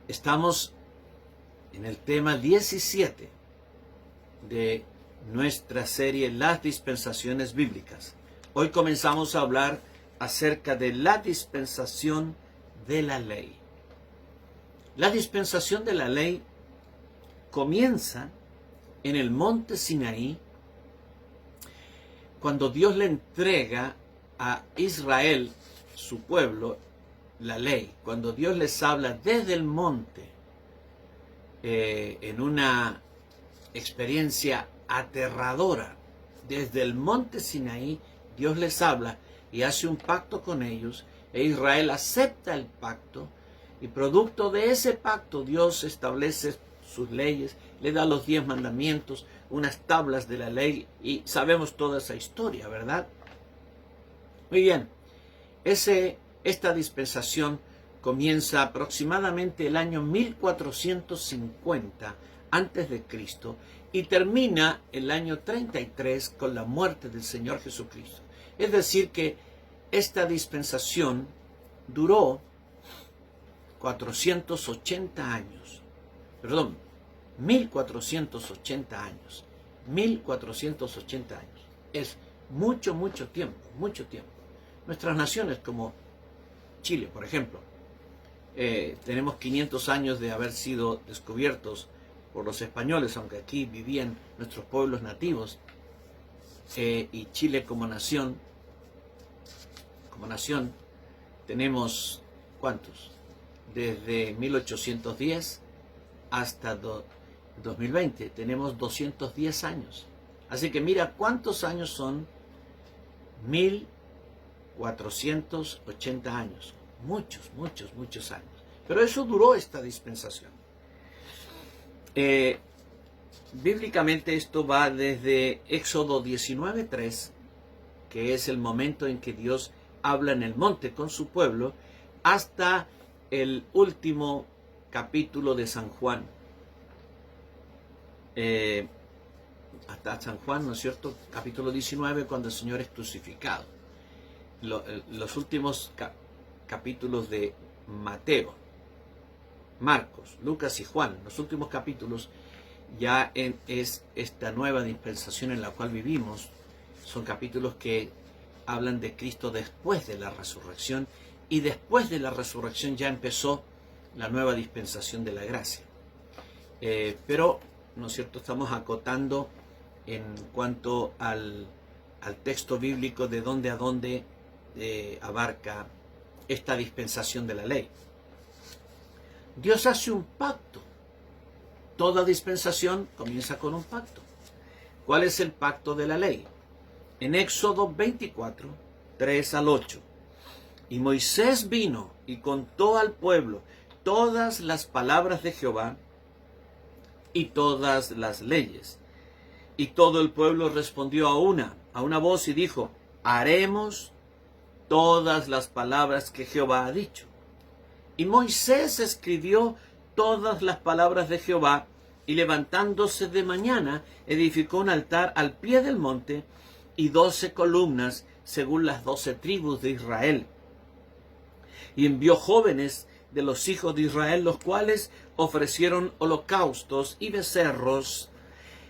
Estamos en el tema 17 de nuestra serie Las dispensaciones bíblicas. Hoy comenzamos a hablar acerca de la dispensación de la ley. La dispensación de la ley comienza en el monte Sinaí, cuando Dios le entrega a Israel, su pueblo, la ley. Cuando Dios les habla desde el monte, en una experiencia aterradora, desde el monte Sinaí, Dios les habla y hace un pacto con ellos, e Israel acepta el pacto, y producto de ese pacto Dios establece sus leyes, le da los 10 mandamientos, unas tablas de la ley, y sabemos toda esa historia, ¿verdad? Muy bien, esta dispensación comienza aproximadamente el año 1450 antes de Cristo y termina el año 33 con la muerte del Señor Jesucristo. Es decir que esta dispensación duró 480 años, perdón, 1480 años, 1480 años. Es mucho tiempo, mucho tiempo. Nuestras naciones como Chile, por ejemplo, tenemos 500 años de haber sido descubiertos por los españoles, aunque aquí vivían nuestros pueblos nativos, y Chile como nación, tenemos, ¿cuántos? Desde 1810 hasta 2020, tenemos 210 años. Así que mira cuántos años son 1480 años. Muchos años. Pero eso duró esta dispensación. Bíblicamente esto va desde Éxodo 19:3, que es el momento en que Dios habla en el monte con su pueblo, hasta el último capítulo de San Juan. Hasta San Juan, ¿no es cierto? Capítulo 19, cuando el Señor es crucificado. Los últimos capítulos de Mateo, Marcos, Lucas y Juan, los últimos capítulos, ya es esta nueva dispensación en la cual vivimos. Son capítulos que hablan de Cristo después de la resurrección, y después de la resurrección ya empezó la nueva dispensación de la gracia. Pero, ¿no es cierto?, estamos acotando en cuanto al texto bíblico de dónde a dónde abarca esta dispensación de la ley. Dios hace un pacto. Toda dispensación comienza con un pacto. ¿Cuál es el pacto de la ley? En Éxodo 24, 3 al 8. Y Moisés vino y contó al pueblo todas las palabras de Jehová y todas las leyes. Y todo el pueblo respondió a una voz y dijo: haremos todas las palabras que Jehová ha dicho. Y Moisés escribió todas las palabras de Jehová, y levantándose de mañana, edificó un altar al pie del monte, y 12 columnas, según las 12 tribus de Israel. Y envió jóvenes de los hijos de Israel, los cuales ofrecieron holocaustos y becerros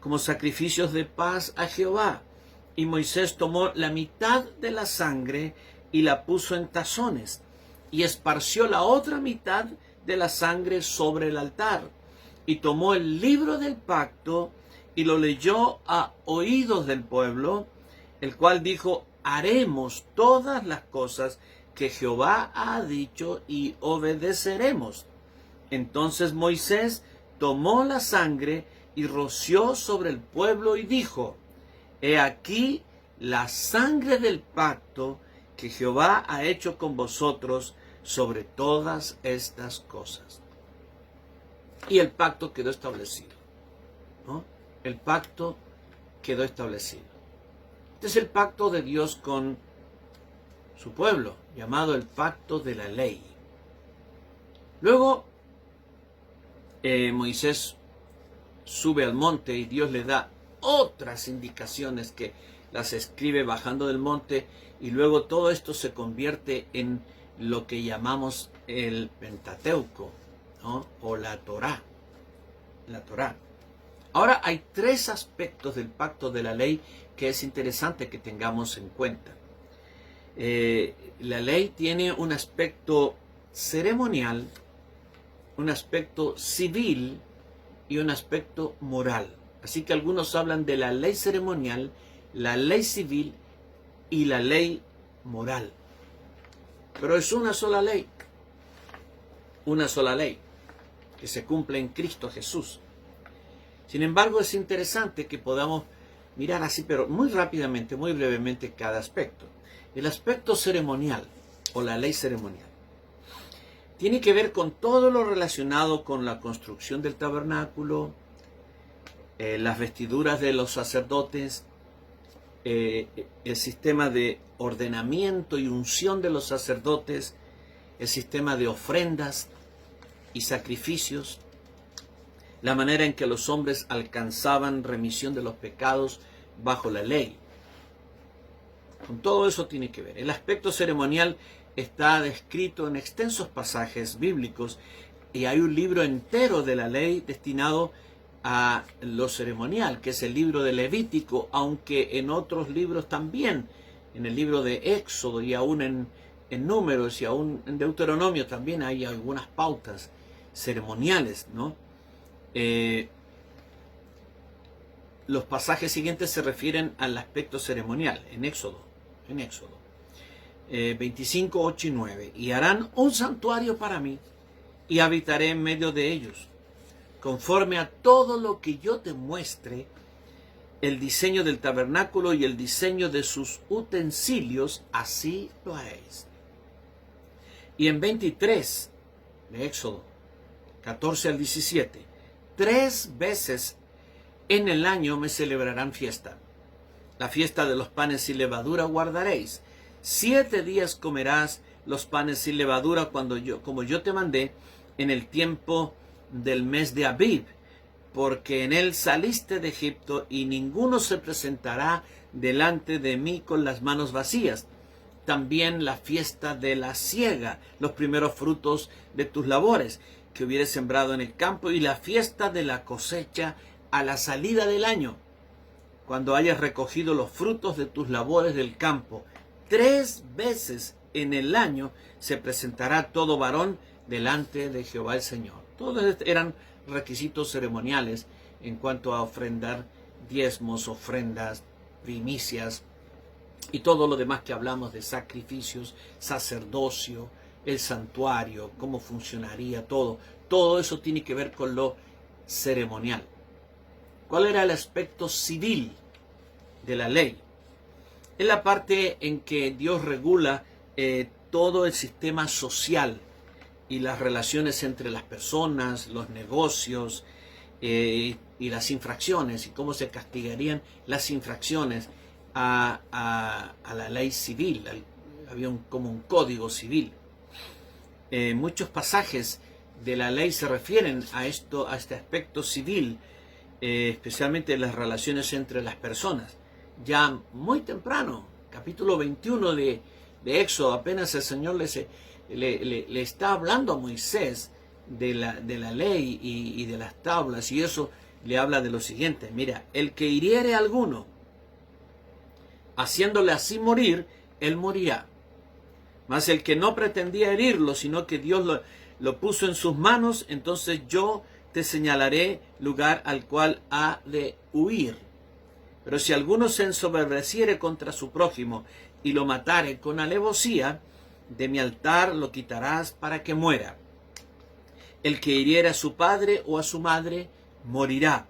como sacrificios de paz a Jehová. Y Moisés tomó la mitad de la sangre y la puso en tazones, y esparció la otra mitad de la sangre sobre el altar. Y tomó el libro del pacto y lo leyó a oídos del pueblo, el cual dijo: haremos todas las cosas que Jehová ha dicho y obedeceremos. Entonces Moisés tomó la sangre y roció sobre el pueblo y dijo: he aquí la sangre del pacto que Jehová ha hecho con vosotros sobre todas estas cosas. Y el pacto quedó establecido, ¿no? El pacto quedó establecido. Este es el pacto de Dios con su pueblo, llamado el pacto de la ley. Luego, Moisés sube al monte y Dios le da otras indicaciones que las escribe bajando del monte, y luego todo esto se convierte en lo que llamamos el Pentateuco, ¿no? O la Torá. La Torá. Ahora hay tres aspectos del pacto de la ley que es interesante que tengamos en cuenta. La ley tiene un aspecto ceremonial, un aspecto civil y un aspecto moral. Así que algunos hablan de la ley ceremonial, la ley civil y la ley moral. Pero es una sola ley que se cumple en Cristo Jesús. Sin embargo, es interesante que podamos mirar así, pero muy rápidamente, muy brevemente, cada aspecto. El aspecto ceremonial o la ley ceremonial tiene que ver con todo lo relacionado con la construcción del tabernáculo, las vestiduras de los sacerdotes, el sistema de ordenamiento y unción de los sacerdotes, el sistema de ofrendas y sacrificios, la manera en que los hombres alcanzaban remisión de los pecados bajo la ley. Con todo eso tiene que ver. El aspecto ceremonial está descrito en extensos pasajes bíblicos y hay un libro entero de la ley destinado a lo ceremonial, que es el libro de Levítico, aunque en otros libros también, en el libro de Éxodo y aún en Números y aún en Deuteronomio también hay algunas pautas ceremoniales, ¿no? Los pasajes siguientes se refieren al aspecto ceremonial, en Éxodo 25, 8 y 9. Y harán un santuario para mí, y habitaré en medio de ellos, conforme a todo lo que yo te muestre, el diseño del tabernáculo y el diseño de sus utensilios, así lo haréis. Y en 23 de Éxodo, 14 al 17, 3 veces en el año me celebrarán fiesta. La fiesta de los panes sin levadura guardaréis. 7 días comerás los panes sin levadura como yo te mandé en el tiempo del mes de Abib, porque en él saliste de Egipto, y ninguno se presentará delante de mí con las manos vacías. También la fiesta de la siega, los primeros frutos de tus labores que hubieres sembrado en el campo, y la fiesta de la cosecha a la salida del año, cuando hayas recogido los frutos de tus labores del campo. 3 veces en el año se presentará todo varón delante de Jehová el Señor. Todos eran requisitos ceremoniales en cuanto a ofrendar diezmos, ofrendas, primicias y todo lo demás que hablamos de sacrificios, sacerdocio, el santuario, cómo funcionaría todo. Todo eso tiene que ver con lo ceremonial. ¿Cuál era el aspecto civil de la ley? Es la parte en que Dios regula todo el sistema social y las relaciones entre las personas, los negocios y las infracciones, y cómo se castigarían las infracciones a la ley civil. Había como un código civil. Muchos pasajes de la ley se refieren a este aspecto civil, especialmente las relaciones entre las personas. Ya muy temprano, capítulo 21 de Éxodo, apenas el Señor le está hablando a Moisés de la ley y de las tablas, y eso le habla de lo siguiente: mira, el que hiriere a alguno, haciéndole así morir, él morirá. Mas el que no pretendía herirlo, sino que Dios lo puso en sus manos, entonces yo te señalaré lugar al cual ha de huir. Pero si alguno se ensoberbeciere contra su prójimo y lo matare con alevosía, de mi altar lo quitarás para que muera. El que hiriere a su padre o a su madre, morirá.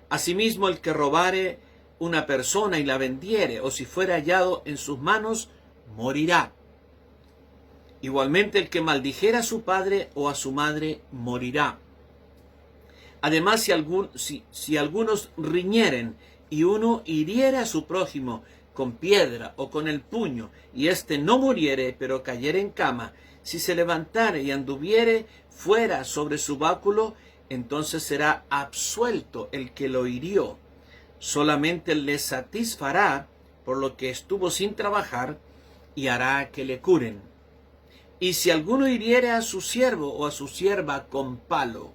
Asimismo, el que robare una persona y la vendiere, o si fuera hallado en sus manos, morirá. Igualmente, el que maldijera a su padre o a su madre, morirá. Además, si algunos riñeren y uno hiriere a su prójimo con piedra o con el puño, y éste no muriere, pero cayere en cama, si se levantare y anduviere fuera sobre su báculo, entonces será absuelto el que lo hirió. Solamente le satisfará por lo que estuvo sin trabajar, y hará que le curen. Y si alguno hiriere a su siervo o a su sierva con palo,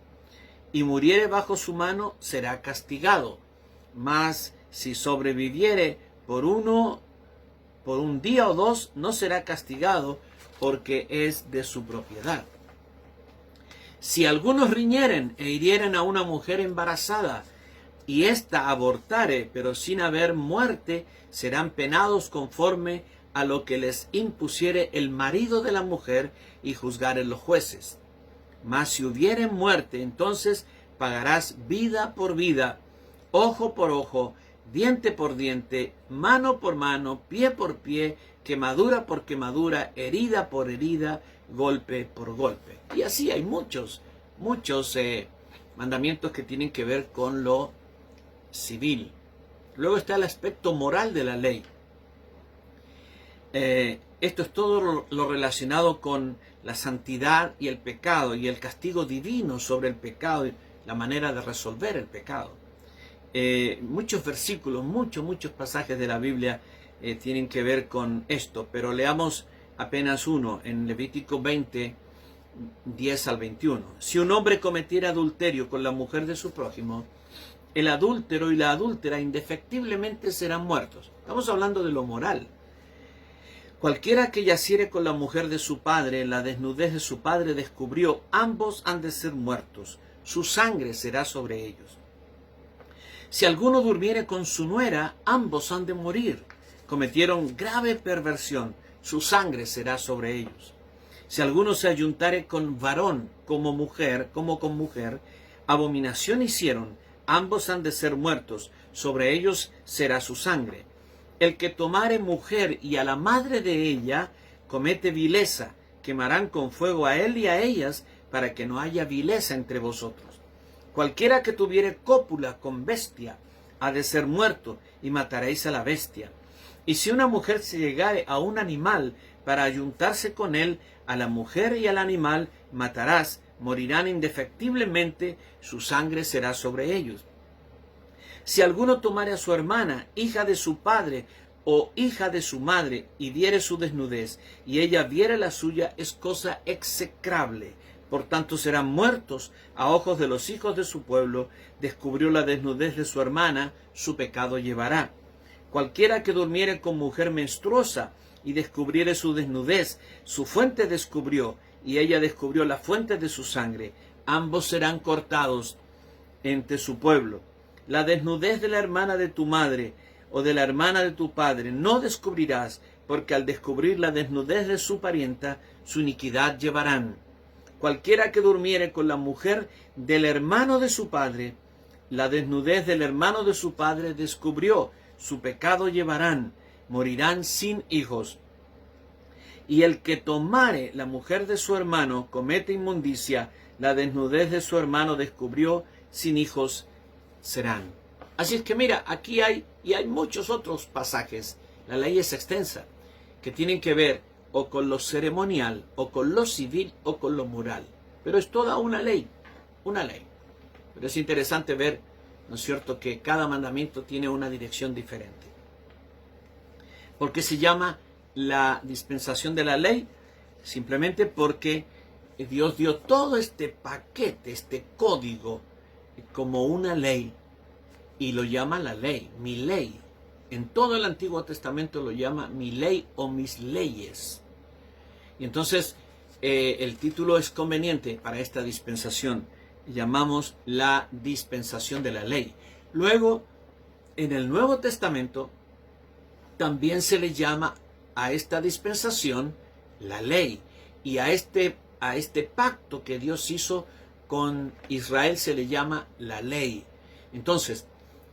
y muriere bajo su mano, será castigado. Mas si sobreviviere por un día o dos, no será castigado, porque es de su propiedad. Si algunos riñeren e hirieren a una mujer embarazada, y ésta abortare, pero sin haber muerte, serán penados conforme a lo que les impusiere el marido de la mujer, y juzgaren los jueces. Mas si hubiere muerte, entonces pagarás vida por vida, ojo por ojo, diente por diente, mano por mano, pie por pie, quemadura por quemadura, herida por herida, golpe por golpe. Y así hay muchos mandamientos que tienen que ver con lo civil. Luego está el aspecto moral de la ley. Esto es todo lo relacionado con la santidad y el pecado y el castigo divino sobre el pecado y la manera de resolver el pecado. Muchos versículos, muchos pasajes de la Biblia tienen que ver con esto, pero leamos apenas uno en Levítico 20, 10 al 21. Si un hombre cometiera adulterio con la mujer de su prójimo, el adúltero y la adúltera indefectiblemente serán muertos. Estamos hablando de lo moral. Cualquiera que yaciere con la mujer de su padre, la desnudez de su padre descubrió, ambos han de ser muertos, su sangre será sobre ellos. Si alguno durmiere con su nuera, ambos han de morir, cometieron grave perversión, su sangre será sobre ellos. Si alguno se ayuntare con varón como con mujer, abominación hicieron, ambos han de ser muertos, sobre ellos será su sangre. El que tomare mujer y a la madre de ella, comete vileza, quemarán con fuego a él y a ellas, para que no haya vileza entre vosotros. Cualquiera que tuviere cópula con bestia, ha de ser muerto, y mataréis a la bestia. Y si una mujer se llegare a un animal para ayuntarse con él, a la mujer y al animal matarás, morirán indefectiblemente, su sangre será sobre ellos. Si alguno tomare a su hermana, hija de su padre o hija de su madre, y viere su desnudez, y ella viere la suya, es cosa execrable. Por tanto serán muertos a ojos de los hijos de su pueblo. Descubrió la desnudez de su hermana, su pecado llevará. Cualquiera que durmiere con mujer menstruosa y descubriere su desnudez, su fuente descubrió, y ella descubrió la fuente de su sangre. Ambos serán cortados entre su pueblo. La desnudez de la hermana de tu madre o de la hermana de tu padre no descubrirás, porque al descubrir la desnudez de su parienta, su iniquidad llevarán. Cualquiera que durmiere con la mujer del hermano de su padre, la desnudez del hermano de su padre descubrió, su pecado llevarán, morirán sin hijos. Y el que tomare la mujer de su hermano comete inmundicia, la desnudez de su hermano descubrió, sin hijos serán. Así es que mira, aquí hay muchos otros pasajes, la ley es extensa, que tienen que ver o con lo ceremonial, o con lo civil, o con lo moral. Pero es toda una ley, una ley. Pero es interesante ver, ¿no es cierto?, que cada mandamiento tiene una dirección diferente. ¿Por qué se llama la dispensación de la ley? Simplemente porque Dios dio todo este paquete, este código, como una ley, y lo llama la ley, mi ley. En todo el Antiguo Testamento lo llama mi ley o mis leyes. Y entonces el título es conveniente para esta dispensación. Llamamos la dispensación de la ley. Luego, en el Nuevo Testamento, también se le llama a esta dispensación la ley. Y a este pacto que Dios hizo con Israel se le llama la ley. Entonces,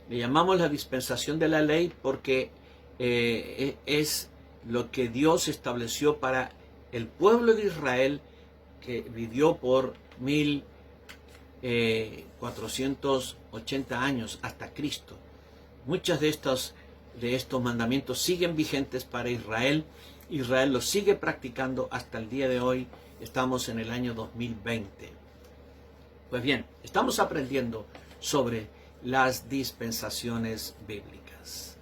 le llamamos la dispensación de la ley porque es lo que Dios estableció para el pueblo de Israel, que vivió por 1480 años hasta Cristo. Muchos de estos mandamientos siguen vigentes para Israel. Israel los sigue practicando hasta el día de hoy. Estamos en el año 2020. Pues bien, estamos aprendiendo sobre las dispensaciones bíblicas.